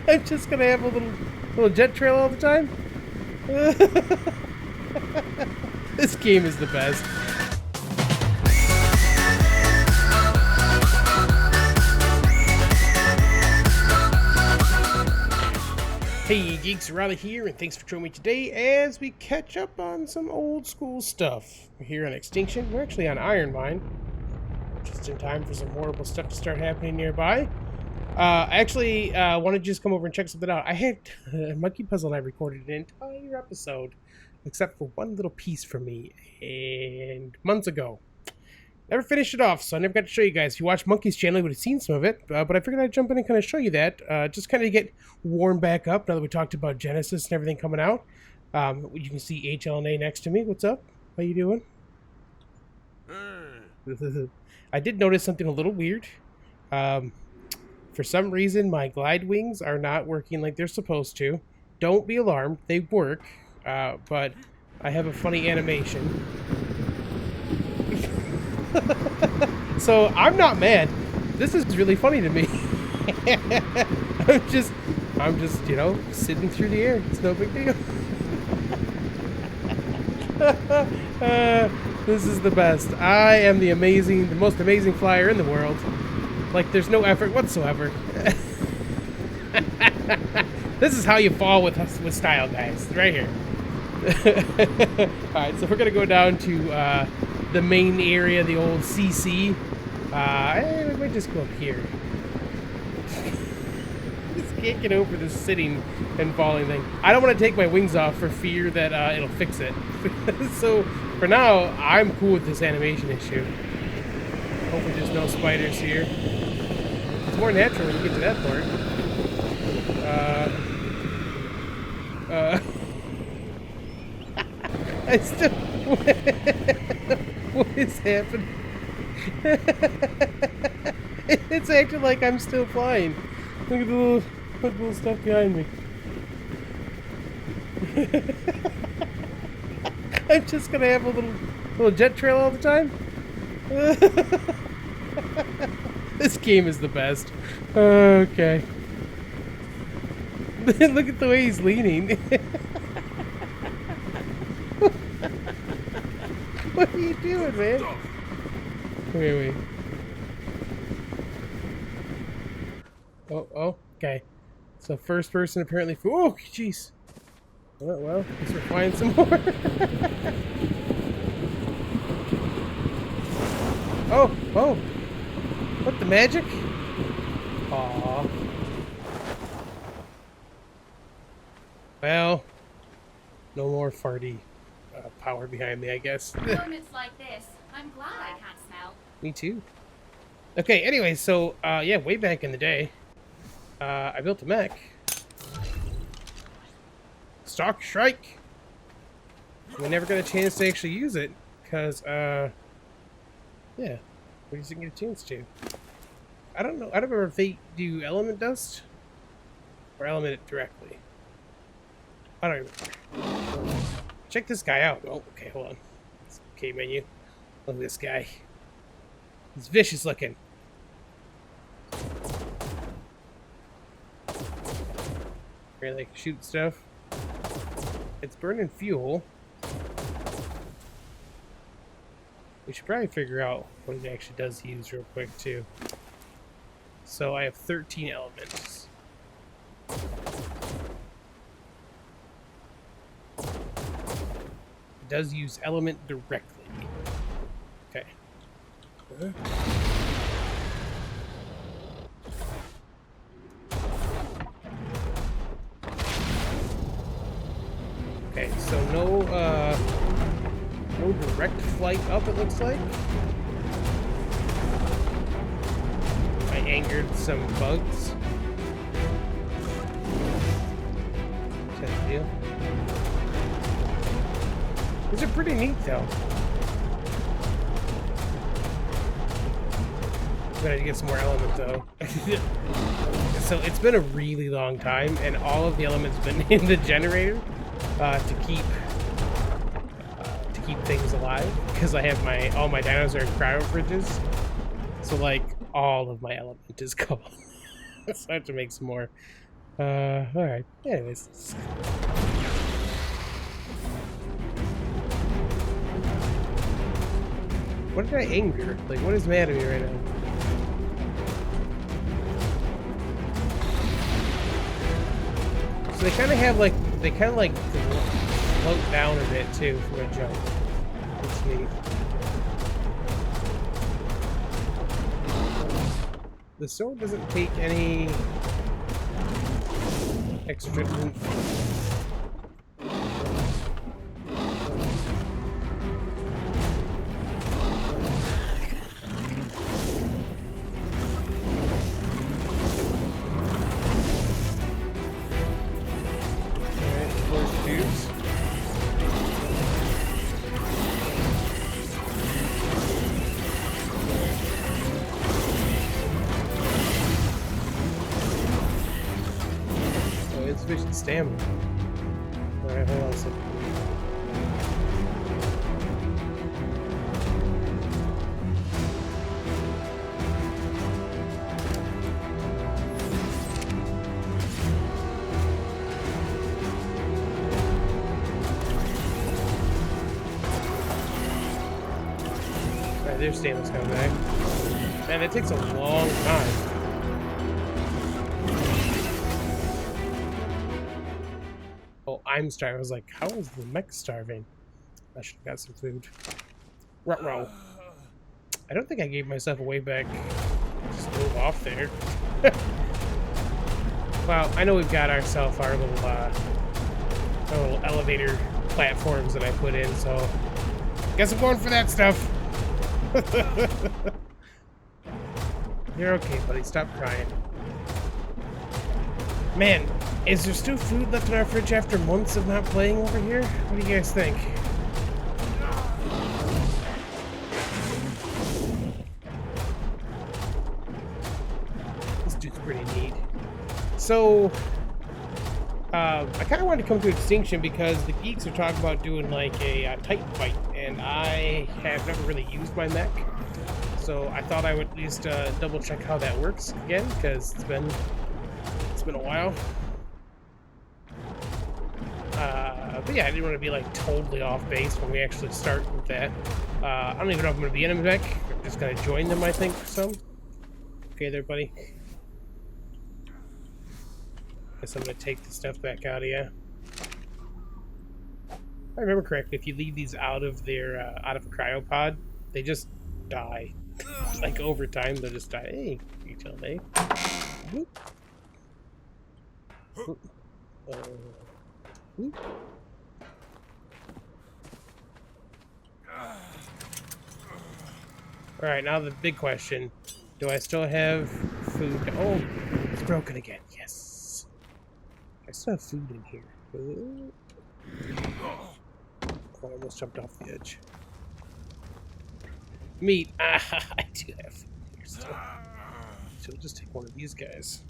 I'm just gonna have a little jet trail all the time. This game is the best. Hey geeks, Arahli here, and thanks for joining me today as we catch up on some old school stuff. We're here on Extinction. We're actually on Iron Mine, just in time for some horrible stuff to start happening nearby. I actually wanted to just come over and check something out. I had Monkey Puzzle and I recorded an entire episode, except for one little piece from me, and months ago. Never finished it off, so I never got to show you guys. If you watch Monkey's channel, you would have seen some of it, but I figured I'd jump in and kind of show you that, just kind of get warmed back up now that we talked about Genesis and everything coming out. You can see HLN-A next to me. What's up? How you doing? I did notice something a little weird. For some reason, my glide wings are not working like they're supposed to. Don't be alarmed. They work, but I have a funny animation. So I'm not mad. This is really funny to me. I'm just, you know, sitting through the air. It's no big deal. This is the best. I am the most amazing flyer in the world. Like, there's no effort whatsoever. This is how you fall with style, guys. Right here. Alright, so we're gonna go down to the main area, the old CC. We might just go up here. Just can't get over this sitting and falling thing. I don't want to take my wings off for fear that it'll fix it. So for now, I'm cool with this animation issue. Hopefully there's no spiders here. It's more natural when you get to that part. I still... What is happening? It's acting like I'm still flying. Look at the little stuff behind me. I'm just gonna have a little jet trail all the time. This game is the best. Okay. Look at the way he's leaning. What are you doing, man? Wait. Oh, okay. So first person apparently. Oh, jeez. Well, guess we're flying some more. Oh. What, the magic? Aw. Well, no more farty power behind me, I guess. Moments like this, I'm glad I can't smell. Me too. Okay, anyway, so, yeah, way back in the day, I built a mech. Stock Shrike! We never got a chance to actually use it, because, yeah, we just didn't get a chance to. I don't know, I don't remember if they do element dust, or element it directly. I don't remember. Check this guy out. Oh, okay, hold on. Okay, menu. Look at this guy. He's vicious looking. Really like shoot stuff. It's burning fuel. We should probably figure out what it actually does use real quick too. So I have 13 elements. It does use element directly. Okay. Okay, so no direct flight up, it looks like. I angered some bugs. Type of deal. These are pretty neat, though. I'm gonna get some more element, though. So it's been a really long time, and all of the elements have been in the generator to keep things alive. Because I have all my dinos are in cryo fridges. So like all of my element is gone. So I have to make some more. Alright. Anyways. What did I anger? Like, what is mad at me right now? So they kind of have like, they kind of like float down a bit too from a jump. That's neat. The sword doesn't take any extra oomph. Insufficient stamina. Alright, hold on a second. Alright, their stamina's coming back. Man, that takes a long time. Oh, I'm starving. I was like, how is the mech starving? I should have got some food. Ruh-roh. I don't think I gave myself a way back. Just move off there. Well, I know we've got ourselves our little elevator platforms that I put in, so guess I'm going for that stuff. You're okay, buddy. Stop crying. Man, is there still food left in our fridge after months of not playing over here? What do you guys think? This dude's pretty neat. So, I kind of wanted to come to extinction because the geeks are talking about doing like a Titan fight, and I have never really used my mech. So I thought I would at least double check how that works again, because it's been a while. But yeah, I didn't want to be like totally off base when we actually start with that. I don't even know if I'm going to be in a mech. I'm just going to join them, I think, for some. Okay there, buddy. Guess I'm going to take the stuff back out of you. If I remember correctly, if you leave these out of their out of a cryopod, they just die. Like over time, they'll just die. Hey, HLN-A. Whoop. Whoop. Whoop. Alright, now the big question. Do I still have food? Oh, it's broken again. Yes. I still have food in here. Oh, I almost jumped off the edge. Meat. Ah, I do have food here still. So we'll just take one of these guys.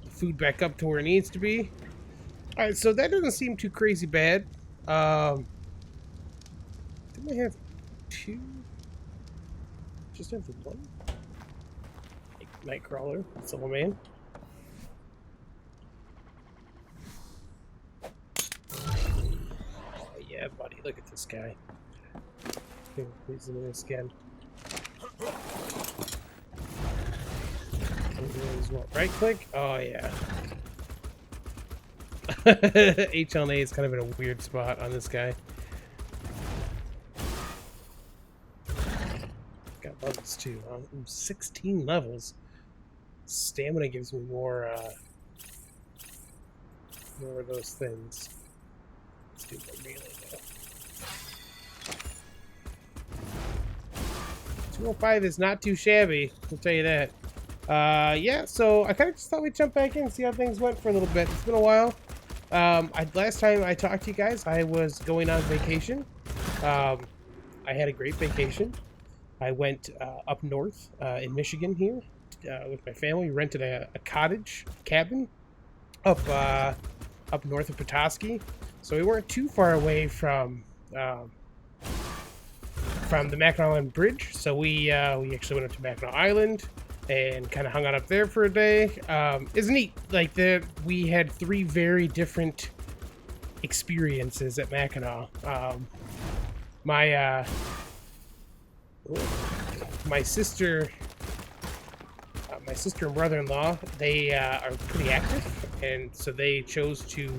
Food back up to where it needs to be. Alright, so that doesn't seem too crazy bad. Didn't I have two? Just have one? Nightcrawler, Silver Man. Oh yeah, buddy, look at this guy. Okay, please look at this again. Right click? Oh yeah. HLN-A is kind of in a weird spot on this guy. Got levels too. 16 levels. Stamina gives me more of those things. Let's do the melee though. 205 is not too shabby, I'll tell you that. Yeah, so I kind of just thought we'd jump back in and see how things went for a little bit. It's been a while. Last time I talked to you guys, I was going on vacation. I had a great vacation. I went up north in Michigan here with my family. We rented a cabin up north of Petoskey. So we weren't too far away from from the Mackinac Island Bridge. So we actually went up to Mackinac Island and kind of hung out up there for a day. It's neat. Like we had 3 very different experiences at Mackinac. My sister and brother-in-law, they are pretty active, and so they chose to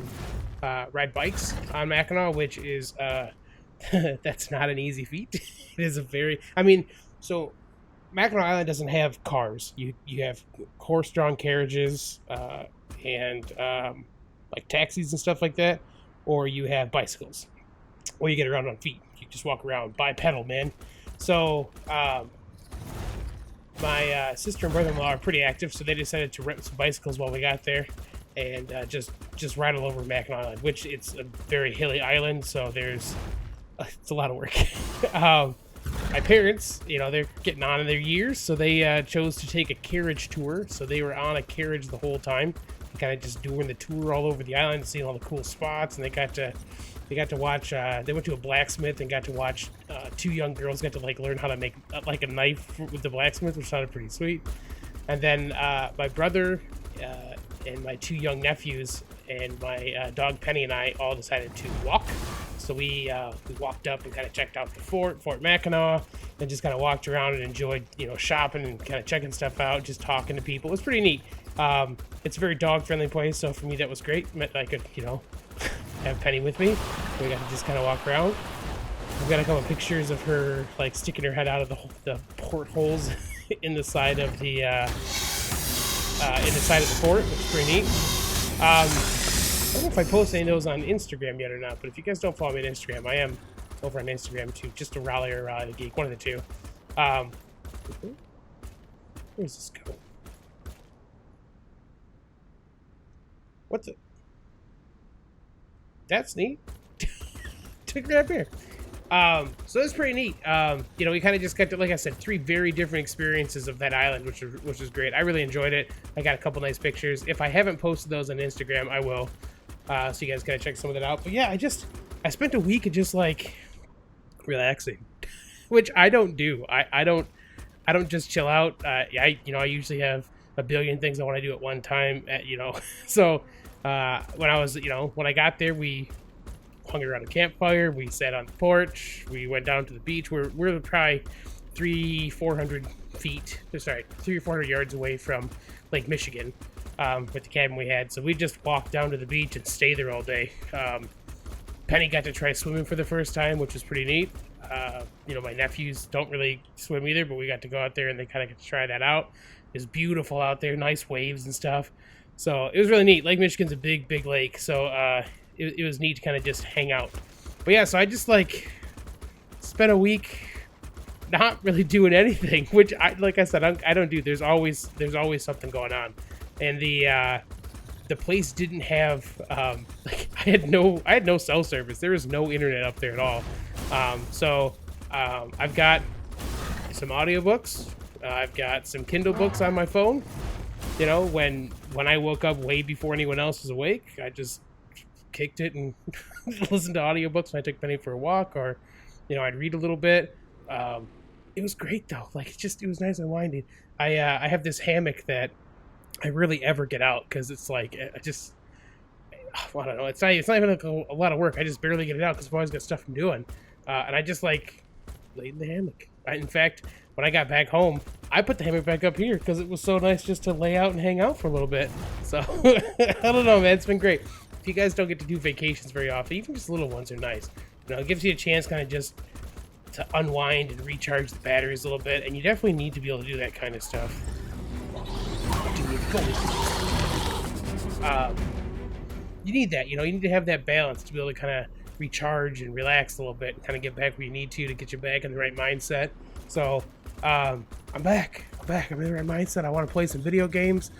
ride bikes on Mackinac, which is that's not an easy feat. It is a very, so Mackinac Island doesn't have cars. You have horse-drawn carriages and like taxis and stuff like that, or you have bicycles, or you get around on feet. You just walk around, bipedal, man. So my sister and brother-in-law are pretty active, so they decided to rent some bicycles while we got there, and just ride all over Mackinac Island, which it's a very hilly island, so it's a lot of work. My parents, they're getting on in their years, so they chose to take a carriage tour. So they were on a carriage the whole time, kind of just doing the tour all over the island, seeing all the cool spots, and they got to watch. They went to a blacksmith and got to watch 2 young girls got to learn how to make like a knife with the blacksmith, which sounded pretty sweet. And then my brother and my 2 young nephews and my dog Penny and I all decided to walk. So we walked up and kind of checked out the Fort Mackinac, and just kind of walked around and enjoyed, shopping and kind of checking stuff out, just talking to people. It was pretty neat. It's a very dog-friendly place, so for me that was great. Meant I could, have Penny with me. We got to just kind of walk around. We've got a couple of pictures of her sticking her head out of the portholes in the side of the fort, which is pretty neat. I don't know if I posted any of those on Instagram yet or not, but if you guys don't follow me on Instagram, I am over on Instagram too, just a Raleigh or Raleigh the Geek, one of the 2. Where's this go? What's it? That's neat. Took me up here. So it's pretty neat. We kind of just got to, like I said, 3 very different experiences of that island, which was great. I really enjoyed it. I got a couple nice pictures. If I haven't posted those on Instagram, I will. So you guys gotta check some of that out. But yeah, I spent a week of just relaxing, which I don't do. I don't just chill out. I usually have a billion things I want to do at one time. So when I got there, we hung around a campfire. We sat on the porch. We went down to the beach. We're probably 300-400 yards away from Lake Michigan with the cabin we had. So we just walked down to the beach and stayed there all day. Penny got to try swimming for the first time, which was pretty neat. My nephews don't really swim either, but we got to go out there and they kind of got to try that out. It was beautiful out there, nice waves and stuff. So it was really neat. Lake Michigan's a big, big lake, so it was neat to kind of just hang out. But yeah, so I just spent a week not really doing anything, which like I said, I don't do. There's always something going on, and the place didn't have I had no cell service. There was no internet up there at all. So I've got some audiobooks. I've got some Kindle books on my phone. When I woke up way before anyone else was awake, I just kicked it and listened to audiobooks when I took Penny for a walk, or I'd read a little bit. It was great though. It was nice and winding. I have this hammock that I rarely ever get out because it's I don't know. It's not even a lot of work. I just barely get it out because I've always got stuff I'm doing, and I just laid in the hammock. In fact, when I got back home, I put the hammock back up here because it was so nice just to lay out and hang out for a little bit. So I don't know, man. It's been great. If you guys don't get to do vacations very often, even just little ones are nice. It gives you a chance kind of just to unwind and recharge the batteries a little bit, and you definitely need to be able to do that kind of stuff. You need that, you need to have that balance to be able to kind of recharge and relax a little bit and kind of get back where you need to get you back in the right mindset. So I'm back. I'm in the right mindset. I want to play some video games.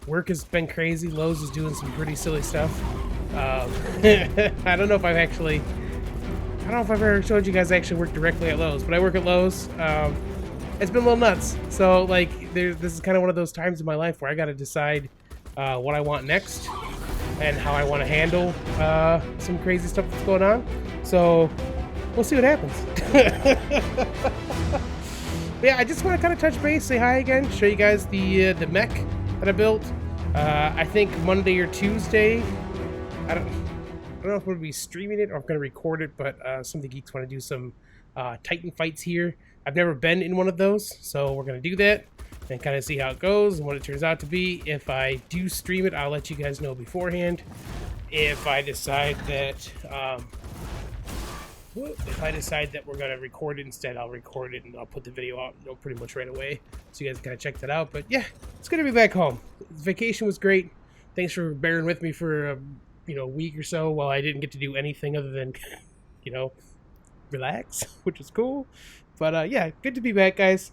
Work has been crazy. Lowe's is doing some pretty silly stuff. I don't know if I've ever showed you guys I actually work directly at Lowe's, but I work at Lowe's. It's been a little nuts. So this is kind of one of those times in my life where I got to decide what I want next and how I want to handle some crazy stuff that's going on. So we'll see what happens. Yeah, I just want to kind of touch base, say hi again, show you guys the mech that I built. I think Monday or Tuesday. I don't know if we'll be streaming it or I'm going to record it, but some of the geeks want to do some Titan fights here. I've never been in one of those, so we're going to do that and kind of see how it goes and what it turns out to be. If I do stream it, I'll let you guys know beforehand. If I decide that we're going to record it instead, I'll record it and I'll put the video out, pretty much right away, so you guys can kind of check that out. But yeah, it's good to be back home. The vacation was great. Thanks for bearing with me for a week or so while I didn't get to do anything other than relax, which is cool. But yeah, good to be back, guys.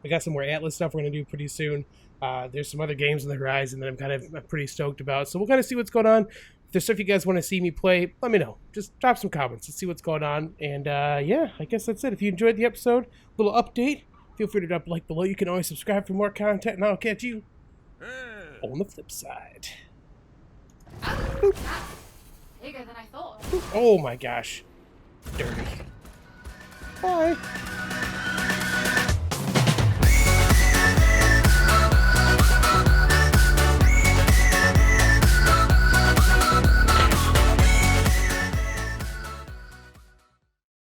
We got some more Atlas stuff we're going to do pretty soon. There's some other games on the horizon that I'm pretty stoked about. So we'll kind of see what's going on. If there's stuff you guys want to see me play, let me know. Just drop some comments. Let's see what's going on. And yeah, I guess that's it. If you enjoyed the episode, little update, feel free to drop a like below. You can always subscribe for more content, and I'll catch you on the flip side. Oh, that's bigger than I thought. Oh my gosh. Dirty.